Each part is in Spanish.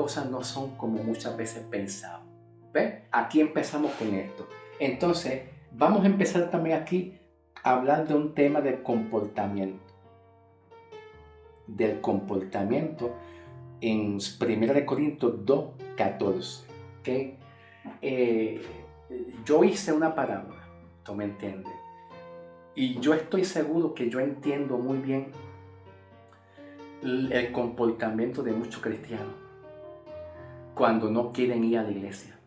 cosas no son como muchas veces pensamos. ¿Ves? Aquí empezamos con esto. Entonces, vamos a empezar también aquí a hablar de un tema del comportamiento. Del comportamiento en 1 Corintios 2, 14. ¿Okay? Yo hice una parábola, ¿tú me entiendes? Y yo estoy seguro que yo entiendo muy bien el comportamiento de muchos cristianos cuando no quieren ir a la iglesia.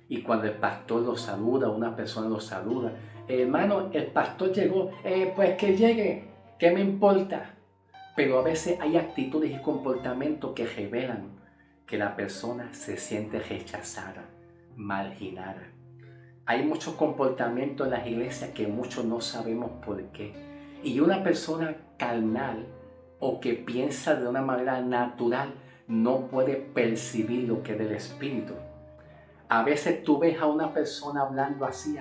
Y cuando el pastor los saluda, una persona los saluda, hermano, el pastor llegó, pues que llegue, ¿qué me importa? Pero a veces hay actitudes y comportamientos que revelan que la persona se siente rechazada, marginada. Hay muchos comportamientos en las iglesias que muchos no sabemos por qué. Y una persona carnal o que piensa de una manera natural no puede percibir lo que es del Espíritu. A veces tú ves a una persona hablando así,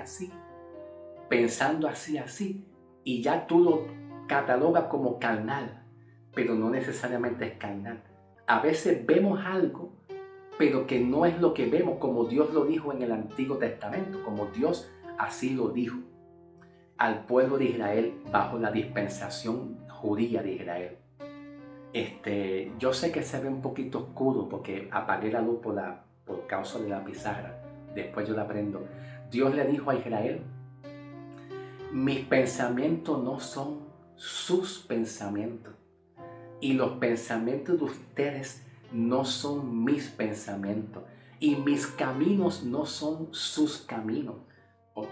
pensando así, y ya tú lo catalogas como carnal, pero no necesariamente es carnal. A veces vemos algo, pero que no es lo que vemos como Dios lo dijo en el Antiguo Testamento, como Dios así lo dijo al pueblo de Israel bajo la dispensación judía de Israel. Yo sé que se ve un poquito oscuro porque apagué la luz por causa de la pizarra. Después yo la prendo. Dios le dijo a Israel: mis pensamientos no son sus pensamientos, y los pensamientos de ustedes no son mis pensamientos, y mis caminos no son sus caminos.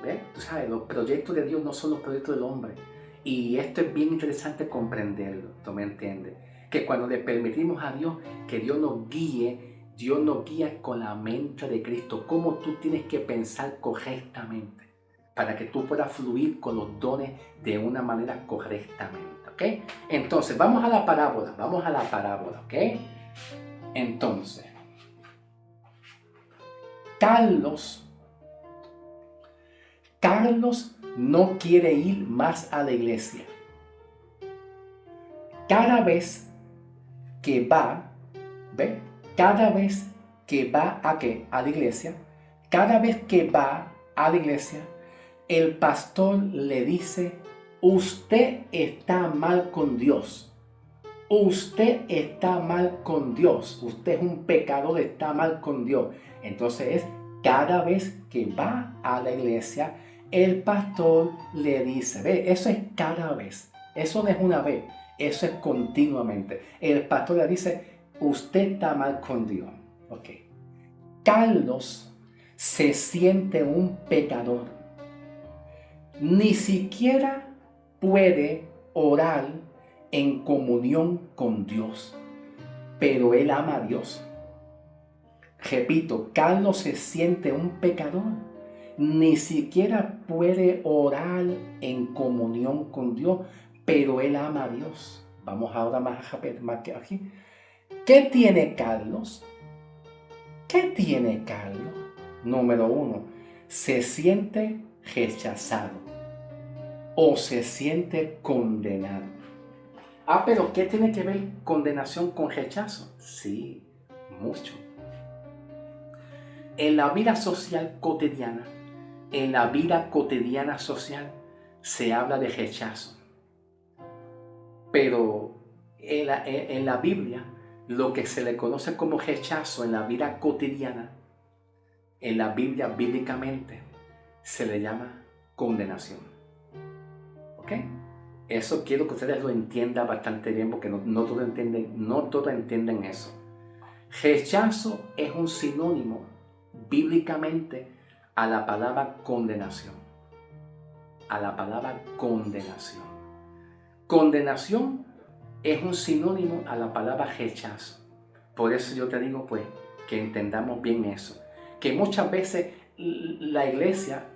¿Ves? Tú sabes, los proyectos de Dios no son los proyectos del hombre. Y esto es bien interesante comprenderlo, ¿tú me entiendes? Que cuando le permitimos a Dios que Dios nos guía con la mente de Cristo, cómo tú tienes que pensar correctamente para que tú puedas fluir con los dones de una manera correctamente, ¿ok? Entonces, vamos a la parábola, ¿ok? Entonces, Carlos no quiere ir más a la iglesia. Cada vez que va, ¿ve? Cada vez que va a la iglesia, cada vez que va a la iglesia, el pastor le dice: usted está mal con Dios. Usted está mal con Dios. Usted es un pecador, está mal con Dios. Entonces, cada vez que va a la iglesia, el pastor le dice, ve, eso es cada vez. Eso no es una vez, eso es continuamente. El pastor le dice: usted está mal con Dios. Ok. Carlos se siente un pecador. Ni siquiera puede orar en comunión con Dios, pero él ama a Dios. Repito, Carlos se siente un pecador. Ni siquiera puede orar en comunión con Dios, pero él ama a Dios. Vamos ahora más que aquí. ¿Qué tiene Carlos? ¿Qué tiene Carlos? Número 1, se siente rechazado o se siente condenado. Pero ¿qué tiene que ver condenación con rechazo? Sí, mucho. En la vida social cotidiana, social, se habla de rechazo. Pero en la Biblia, lo que se le conoce como rechazo en la vida cotidiana, en la Biblia bíblicamente, se le llama condenación. ¿Ok? Eso quiero que ustedes lo entiendan bastante bien, porque no todos entienden eso. Rechazo es un sinónimo bíblicamente a la palabra condenación. A la palabra condenación. Condenación es un sinónimo a la palabra rechazo. Por eso yo te digo, pues, que entendamos bien eso. Que muchas veces la iglesia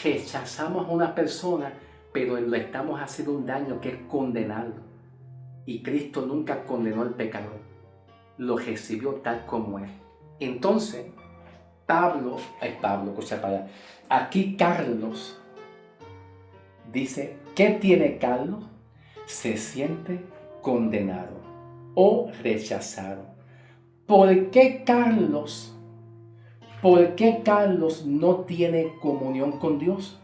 rechazamos a una persona, pero le estamos haciendo un daño que es condenarlo. Y Cristo nunca condenó al pecador. Lo recibió tal como es. Entonces, aquí Carlos dice: ¿qué tiene Carlos? Se siente condenado o rechazado ¿Por qué Carlos no tiene comunión con Dios?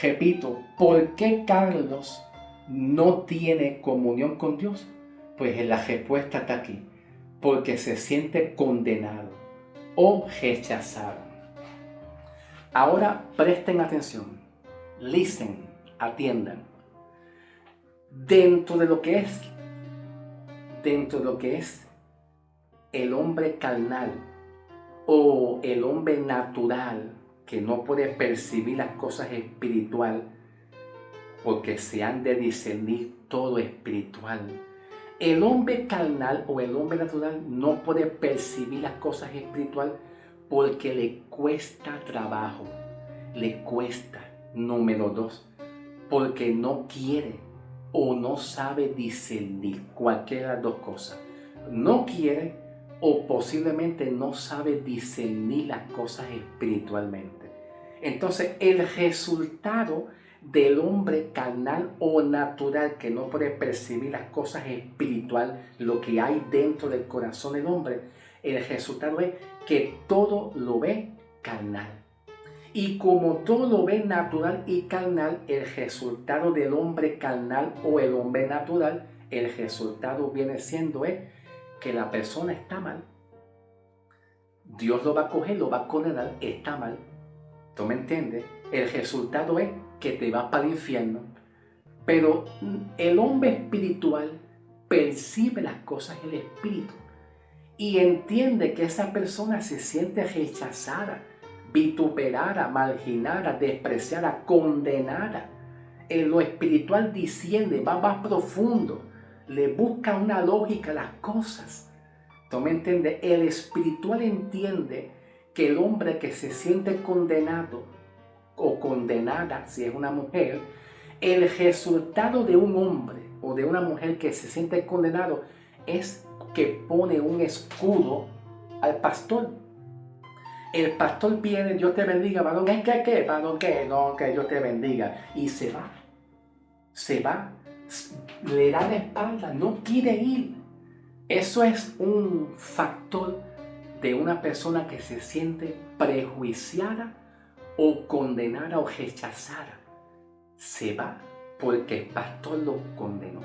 Repito, ¿por qué Carlos no tiene comunión con Dios? Pues la respuesta está aquí. Porque se siente condenado o rechazado. Ahora presten atención. Listen, atiendan. Dentro de lo que es el hombre carnal o el hombre natural que no puede percibir las cosas espirituales porque se han de discernir todo espiritual. El hombre carnal o el hombre natural no puede percibir las cosas espirituales porque le cuesta trabajo, le cuesta. Número 2, porque no quiere o no sabe discernir, cualquiera de las dos cosas. No quiere o posiblemente no sabe discernir las cosas espiritualmente. Entonces el resultado del hombre carnal o natural que no puede percibir las cosas espirituales, lo que hay dentro del corazón del hombre, el resultado es que todo lo ve carnal. Y como todo lo ve natural y carnal, el resultado del hombre carnal o el hombre natural, el resultado viene siendo que la persona está mal. Dios lo va a coger, lo va a condenar, está mal. ¿Tú me entiendes? El resultado es que te vas para el infierno. Pero el hombre espiritual percibe las cosas en el espíritu y entiende que esa persona se siente rechazada, vituperada, marginada, despreciada, condenada. En lo espiritual disciende, va más profundo, le busca una lógica a las cosas. ¿Tú me entiendes? El espiritual entiende que el hombre que se siente condenado o condenada, si es una mujer, el resultado de un hombre o de una mujer que se siente condenado es que pone un escudo al pastor. El pastor viene, Dios te bendiga, varón, ¿es qué? Varón, ¿qué? No, que Dios te bendiga. Y se va, le da la espalda, no quiere ir. Eso es un factor de una persona que se siente prejuiciada o condenada o rechazada. Se va porque el pastor lo condenó,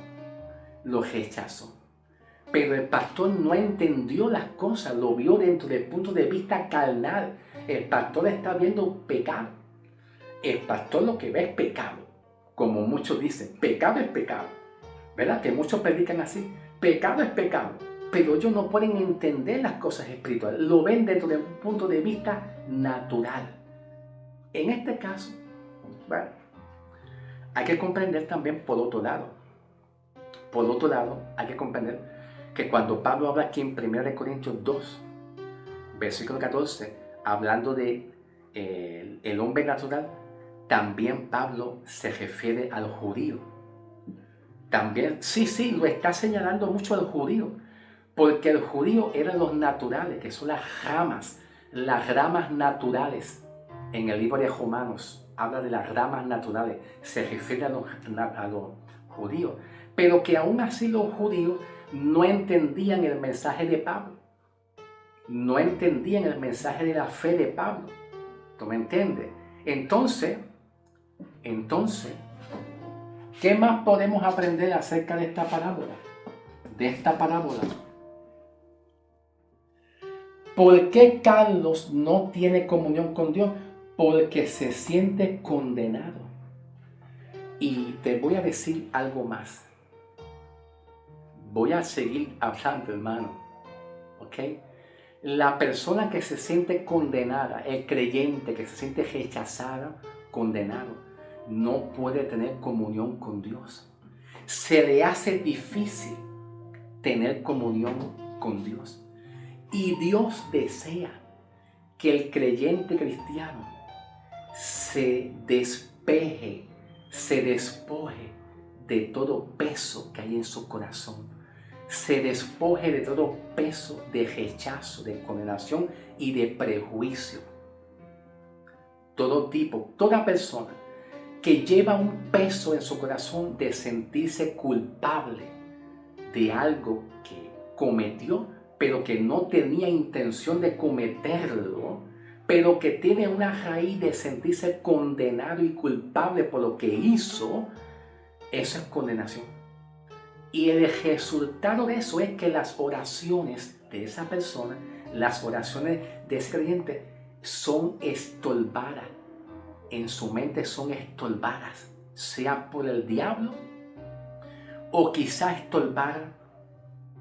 lo rechazó. Pero el pastor no entendió las cosas, lo vio dentro del punto de vista carnal. El pastor está viendo pecado. El pastor lo que ve es pecado. Como muchos dicen, pecado es pecado. ¿Verdad? Que muchos predican así. Pecado es pecado. Pero ellos no pueden entender las cosas espirituales. Lo ven dentro de un punto de vista natural. En este caso, bueno, hay que comprender también por otro lado. Por otro lado, hay que comprender que cuando Pablo habla aquí en 1 Corintios 2, versículo 14, hablando de el hombre natural, también Pablo se refiere al judío. También, sí, lo está señalando mucho al judío, porque el judío eran los naturales, que son las ramas naturales. En el libro de Romanos habla de las ramas naturales, se refiere a los judíos, pero que aún así los judíos no entendían el mensaje de Pablo, no entendían el mensaje de la fe de Pablo. ¿Tú me entiendes? Entonces, ¿qué más podemos aprender acerca de esta parábola? ¿Por qué Carlos no tiene comunión con Dios? Porque se siente condenado. Y te voy a decir algo más. Voy a seguir hablando, hermano. ¿Ok? La persona que se siente condenada, el creyente que se siente rechazado, condenado, no puede tener comunión con Dios. Se le hace difícil tener comunión con Dios. Y Dios desea que el creyente cristiano se despeje, se despoje de todo peso que hay en su corazón. Se despoje de todo peso de rechazo, de condenación y de prejuicio. Todo tipo, toda persona que lleva un peso en su corazón de sentirse culpable de algo que cometió, pero que no tenía intención de cometerlo, pero que tiene una raíz de sentirse condenado y culpable por lo que hizo, eso es condenación. Y el resultado de eso es que las oraciones de esa persona, las oraciones de ese creyente, son estolpadas. En su mente son estolpadas, sea por el diablo o quizás estolpadas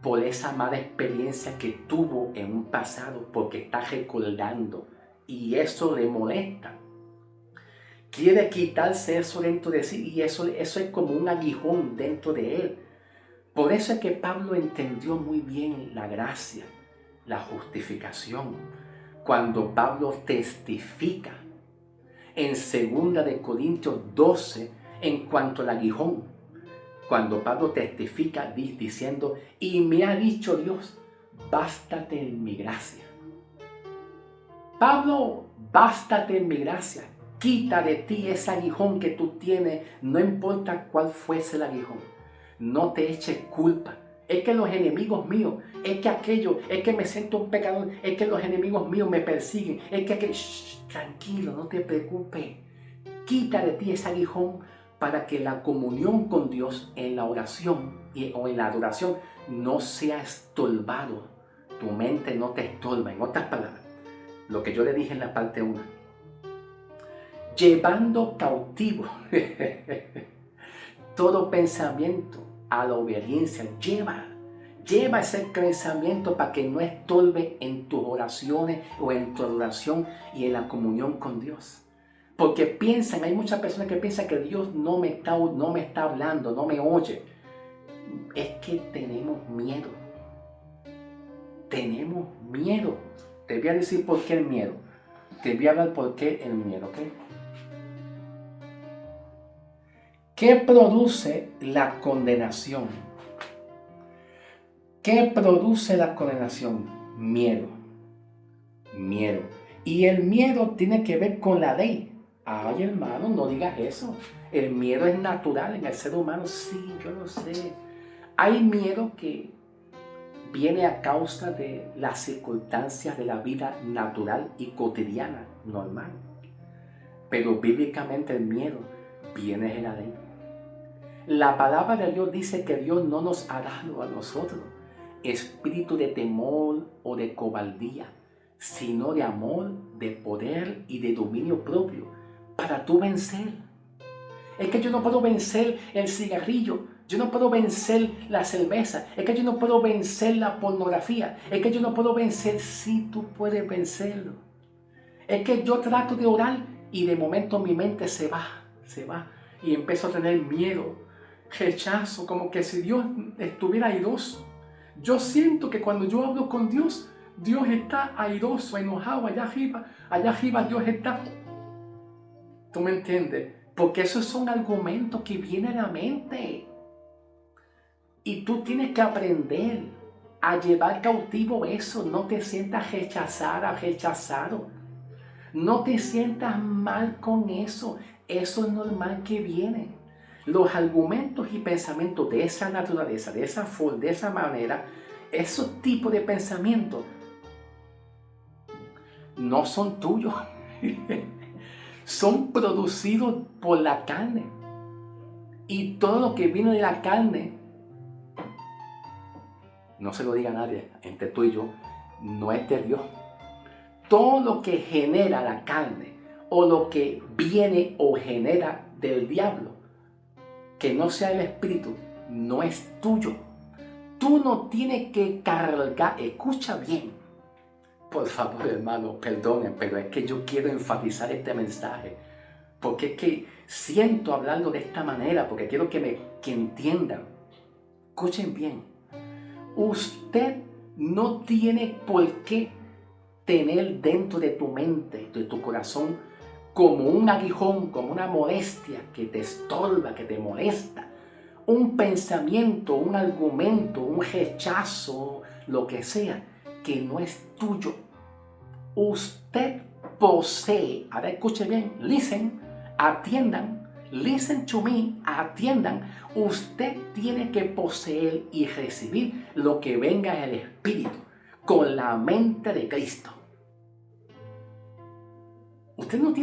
por esa mala experiencia que tuvo en un pasado, porque está recordando y eso le molesta. Quiere quitarse eso dentro de sí y eso es como un aguijón dentro de él. Por eso es que Pablo entendió muy bien la gracia, la justificación, cuando Pablo testifica en 2 de Corintios 12 en cuanto al aguijón. Cuando Pablo testifica diciendo, y me ha dicho Dios, bástate en mi gracia. Pablo, bástate en mi gracia. Quita de ti ese aguijón que tú tienes, no importa cuál fuese el aguijón. No te eches culpa. Es que los enemigos míos, es que aquello, es que me siento un pecador, es que los enemigos míos me persiguen, es que aquello. Tranquilo, no te preocupes. Quita de ti ese aguijón para que la comunión con Dios en la oración o en la adoración no sea estorbado. Tu mente no te estorba. En otras palabras, lo que yo le dije en la parte 1. Llevando cautivo todo pensamiento a la obediencia. Lleva ese pensamiento para que no estorbe en tus oraciones o en tu oración y en la comunión con Dios. Porque hay muchas personas que piensan que Dios no me está hablando, no me oye. Es que tenemos miedo. Tenemos miedo. Te voy a decir por qué el miedo. Te voy a hablar por qué el miedo, ¿ok? ¿Qué produce la condenación? ¿Qué produce la condenación? Miedo. Miedo. Y el miedo tiene que ver con la ley. Ay, hermano, no digas eso. El miedo es natural en el ser humano. Sí, yo lo sé. Hay miedo que viene a causa de las circunstancias de la vida natural y cotidiana, normal. Pero bíblicamente el miedo viene de la ley. La palabra de Dios dice que Dios no nos ha dado a nosotros espíritu de temor o de cobardía, sino de amor, de poder y de dominio propio, para tú vencer. Es que yo no puedo vencer el cigarrillo, yo no puedo vencer la cerveza, es que yo no puedo vencer la pornografía, es que yo no puedo vencer. Si tú puedes vencerlo. Es que yo trato de orar y de momento mi mente se va y empiezo a tener miedo, rechazo, como que si Dios estuviera airoso. Yo siento que cuando yo hablo con Dios, Dios está airoso, enojado, allá arriba Dios está. ¿Tú me entiendes? Porque esos son argumentos que vienen a la mente. Y tú tienes que aprender a llevar cautivo eso. No te sientas rechazado. No te sientas mal con eso. Eso es normal que viene. Los argumentos y pensamientos de esa naturaleza, de esa forma, de esa manera, esos tipos de pensamientos no son tuyos. Son producidos por la carne. Y todo lo que viene de la carne, no se lo diga a nadie, entre tú y yo, no es de Dios. Todo lo que genera la carne o lo que viene o genera del diablo, que no sea el espíritu, no es tuyo. Tú no tienes que cargar. Escucha bien. Por favor, hermano, perdonen, pero es que yo quiero enfatizar este mensaje. Porque es que siento hablarlo de esta manera, porque quiero que entiendan. Escuchen bien. Usted no tiene por qué tener dentro de tu mente, de tu corazón, como un aguijón, como una molestia que te estorba, que te molesta, un pensamiento, un argumento, un rechazo, lo que sea, que no es tuyo. Usted posee, ahora escuche bien, atiendan, listen to me, atiendan. Usted tiene que poseer y recibir lo que venga del Espíritu. con la mente de Cristo. Usted no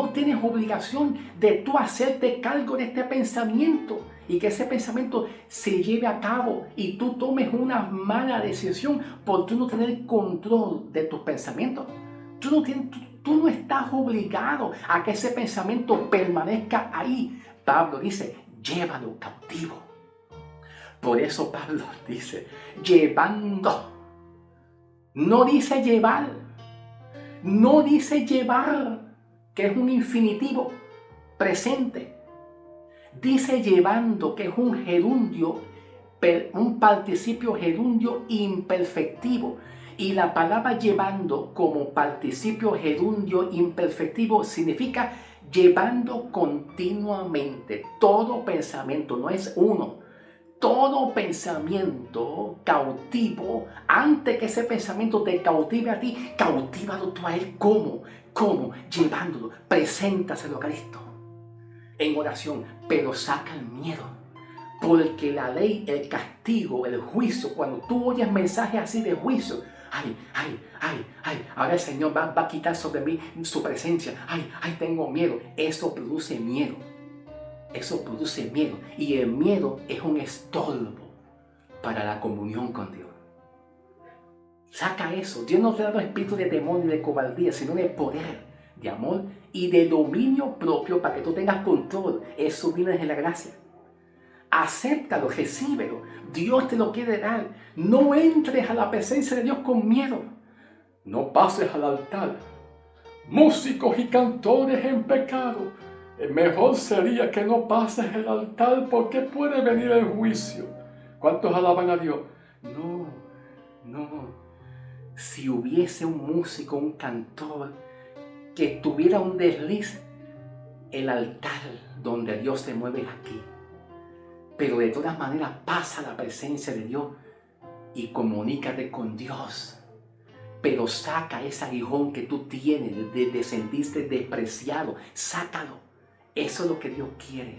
tiene obligación de tú hacerte cargo de este pensamiento y que ese pensamiento se lleve a cabo y tú tomes una mala decisión por tú no tener control de tus pensamientos. Tú no estás obligado a que ese pensamiento permanezca ahí. Pablo dice, llévalo cautivo. Por eso Pablo dice, llevando. No dice llevar. No dice llevar, que es un infinitivo presente. Dice llevando, que es un gerundio, un participio gerundio imperfectivo. Y la palabra llevando como participio gerundio imperfectivo significa llevando continuamente. Todo pensamiento, no es uno. Todo pensamiento cautivo, antes que ese pensamiento te cautive a ti, cautívalo tú a él. ¿Cómo? ¿Cómo? Llevándolo. Preséntaselo a Cristo en oración, pero saca el miedo. Porque la ley, el castigo, el juicio, cuando tú oyes mensajes así de juicio, ahora el Señor va a quitar sobre mí su presencia, tengo miedo. Eso produce miedo. Eso produce miedo. Y el miedo es un estorbo para la comunión con Dios. Saca eso. Dios no te ha dado espíritu de temor ni de cobardía, sino de poder, de amor y de dominio propio para que tú tengas control. Eso viene desde la gracia. Acéptalo, recíbelo. Dios te lo quiere dar. No entres a la presencia de Dios con miedo. No pases al altar. Músicos y cantores en pecado. Mejor sería que no pases el altar porque puede venir el juicio. ¿Cuántos alaban a Dios? No. Si hubiese un músico, un cantor que tuviera un desliz, el altar donde Dios se mueve es aquí. Pero de todas maneras pasa la presencia de Dios y comunícate con Dios. Pero saca ese aguijón que tú tienes de sentirte despreciado. Sácalo. Eso es lo que Dios quiere.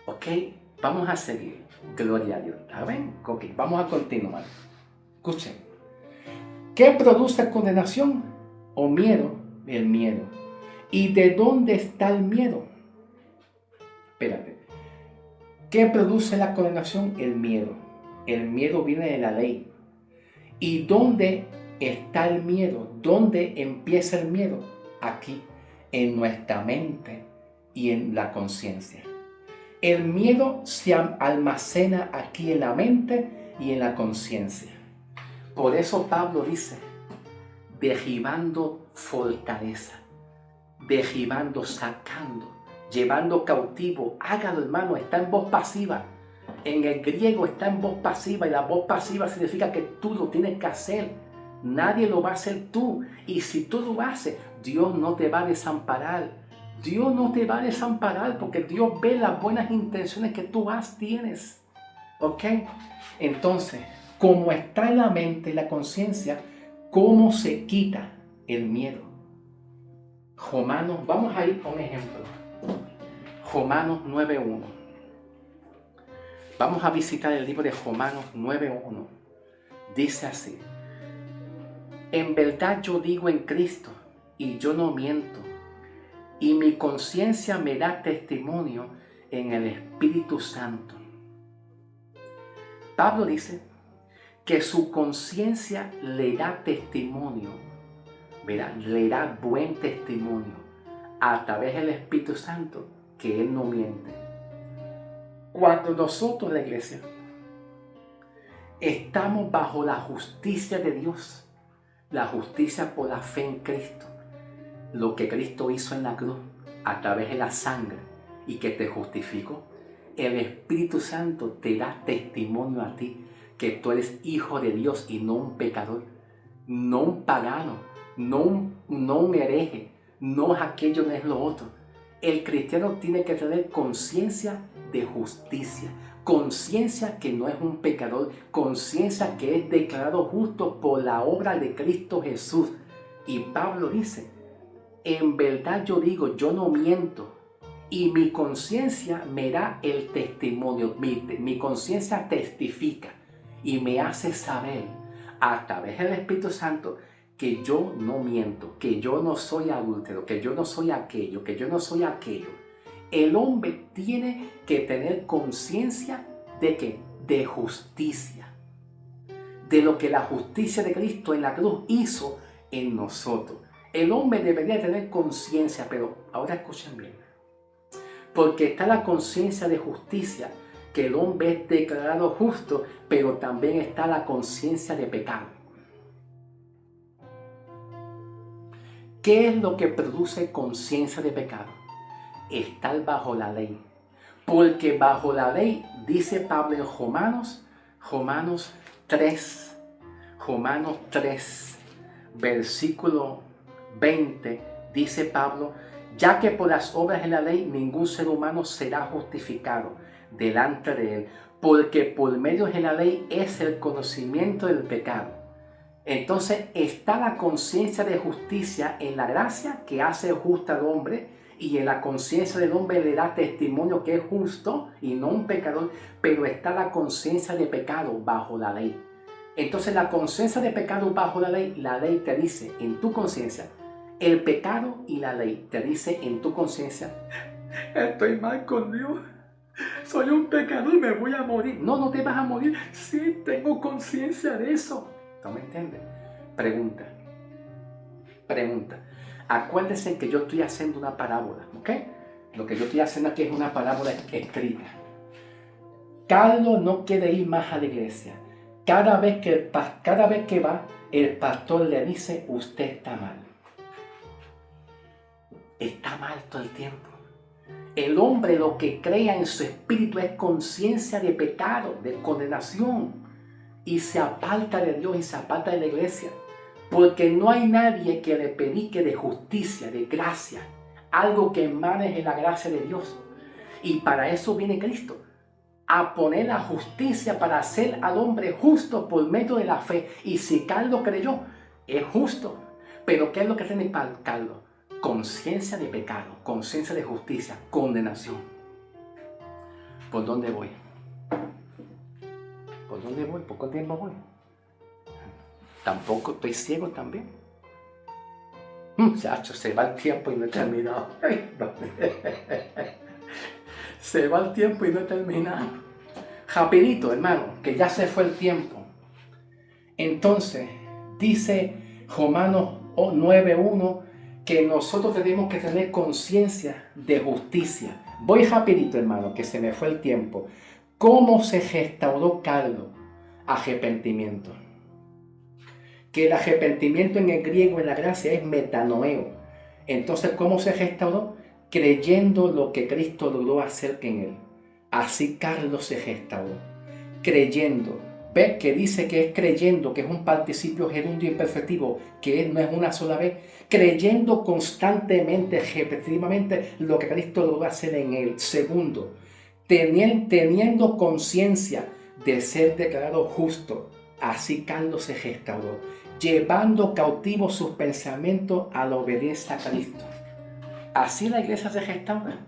¿Ok? Vamos a seguir. Gloria a Dios. ¿Saben? Ok, vamos a continuar. Escuchen. ¿Qué produce condenación o miedo? El miedo. ¿Y de dónde está el miedo? Espérate. ¿Qué produce la condenación? El miedo. El miedo viene de la ley. ¿Y dónde está el miedo? ¿Dónde empieza el miedo? Aquí, en nuestra mente y en la conciencia. El miedo se almacena aquí en la mente y en la conciencia. Por eso Pablo dice, derribando fortaleza, derribando, sacando, llevando cautivo. Hágalo, hermano, está en voz pasiva. En el griego está en voz pasiva y la voz pasiva significa que tú lo tienes que hacer. Nadie lo va a hacer tú. Y si tú lo haces, Dios no te va a desamparar. Dios no te va a desamparar porque Dios ve las buenas intenciones que tú tienes. ¿Ok? Entonces, como está en la mente y la conciencia, ¿cómo se quita el miedo? Romanos, vamos a ir con un ejemplo. Romanos 9.1. Vamos a visitar el libro de Romanos 9.1. Dice así: en verdad yo digo en Cristo, y yo no miento, y mi conciencia me da testimonio en el Espíritu Santo. Pablo dice que su conciencia le da testimonio, ¿verdad? Le da buen testimonio a través del Espíritu Santo que Él no miente. Cuando nosotros, la iglesia, estamos bajo la justicia de Dios, la justicia por la fe en Cristo, lo que Cristo hizo en la cruz a través de la sangre y que te justificó, el Espíritu Santo te da testimonio a ti que tú eres hijo de Dios y no un pecador, no un pagano, no un hereje, no es aquello, no es lo otro. El cristiano tiene que tener conciencia de justicia, conciencia que no es un pecador, conciencia que es declarado justo por la obra de Cristo Jesús. Y Pablo dice, en verdad yo digo, yo no miento, y mi conciencia me da el testimonio, mi conciencia testifica y me hace saber a través del Espíritu Santo que yo no miento, que yo no soy adúltero, que yo no soy aquello, que yo no soy aquello. El hombre tiene que tener conciencia de que de justicia, de lo que la justicia de Cristo en la cruz hizo en nosotros. El hombre debería tener conciencia, pero ahora escuchen bien, porque está la conciencia de justicia, que el hombre es declarado justo, pero también está la conciencia de pecado. ¿Qué es lo que produce conciencia de pecado? Estar bajo la ley. Porque bajo la ley, dice Pablo en Romanos 3, versículo 20, dice Pablo, ya que por las obras de la ley ningún ser humano será justificado delante de él, porque por medio de la ley es el conocimiento del pecado. Entonces está la conciencia de justicia en la gracia que hace justo al hombre, y en la conciencia del hombre le da testimonio que es justo y no un pecador, pero está la conciencia de pecado bajo la ley. Entonces la conciencia de pecado bajo la ley te dice en tu conciencia, el pecado y la ley te dice en tu conciencia, estoy mal con Dios, soy un pecador, me voy a morir. No, no te vas a morir, sí, tengo conciencia de eso. ¿No me entiendes? Pregunta. Acuérdense que yo estoy haciendo una parábola, ¿ok? Lo que yo estoy haciendo aquí es una parábola escrita. Carlos no quiere ir más a la iglesia. Cada vez que va, el pastor le dice, usted está mal. Está mal todo el tiempo. El hombre lo que crea en su espíritu es conciencia de pecado, de condenación. Y se aparta de Dios y se aparta de la iglesia. Porque no hay nadie que le predique de justicia, de gracia. Algo que emane de la gracia de Dios. Y para eso viene Cristo. A poner la justicia para hacer al hombre justo por medio de la fe. Y si Carlos creyó, es justo. Pero ¿qué es lo que tiene Carlos? Conciencia de pecado, conciencia de justicia, condenación. ¿Por dónde voy? ¿Por dónde voy? ¿Por cuánto tiempo voy? Tampoco estoy ciego también. Chacho, se va el tiempo y no he terminado. Se va el tiempo y no he terminado. Rapidito, hermano, que ya se fue el tiempo. Entonces, dice Romanos 9:1 que nosotros tenemos que tener conciencia de justicia. Voy rapidito, hermano, que se me fue el tiempo. ¿Cómo se restauró Carlos? Arrepentimiento. Que el arrepentimiento en el griego, en la gracia, es metanoeo. Entonces, ¿cómo se restauró? Creyendo lo que Cristo logró hacer en él. Así Carlos se restauró. Creyendo. ¿Ves que dice que es creyendo, que es un participio gerundio imperfectivo, que no es una sola vez? Creyendo constantemente, repetitivamente, lo que Cristo logró hacer en él. Segundo, teniendo conciencia de ser declarado justo. Así Carlos se restauró, llevando cautivos sus pensamientos a la obediencia a Cristo. Así la iglesia se restaura.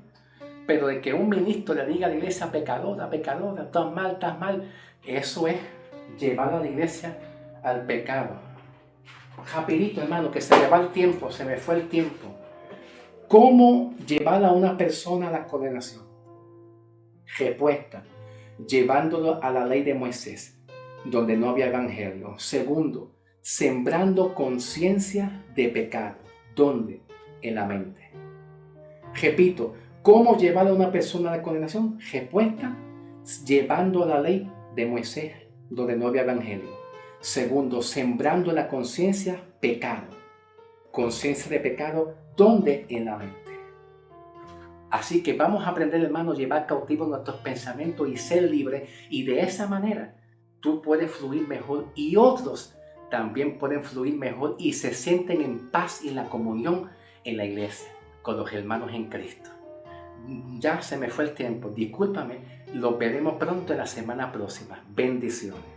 Pero de que un ministro le diga a la iglesia pecadora, estás mal, eso es llevar a la iglesia al pecado. Rapidito, hermano, que se me va el tiempo, se me fue el tiempo. ¿Cómo llevar a una persona a la condenación? Respuesta, llevándolo a la ley de Moisés, donde no había evangelio. Segundo, sembrando conciencia de pecado. ¿Dónde? En la mente. Repito, ¿cómo llevar a una persona a la condenación? Respuesta, llevando a la ley de Moisés, donde no había evangelio. Segundo, sembrando la conciencia, pecado. Conciencia de pecado, ¿dónde? En la mente. Así que vamos a aprender, hermano, a llevar cautivos nuestros pensamientos y ser libres. Y de esa manera, tú puedes fluir mejor y otros también pueden fluir mejor y se sienten en paz y en la comunión en la iglesia con los hermanos en Cristo. Ya se me fue el tiempo, discúlpame, lo veremos pronto en la semana próxima. Bendiciones.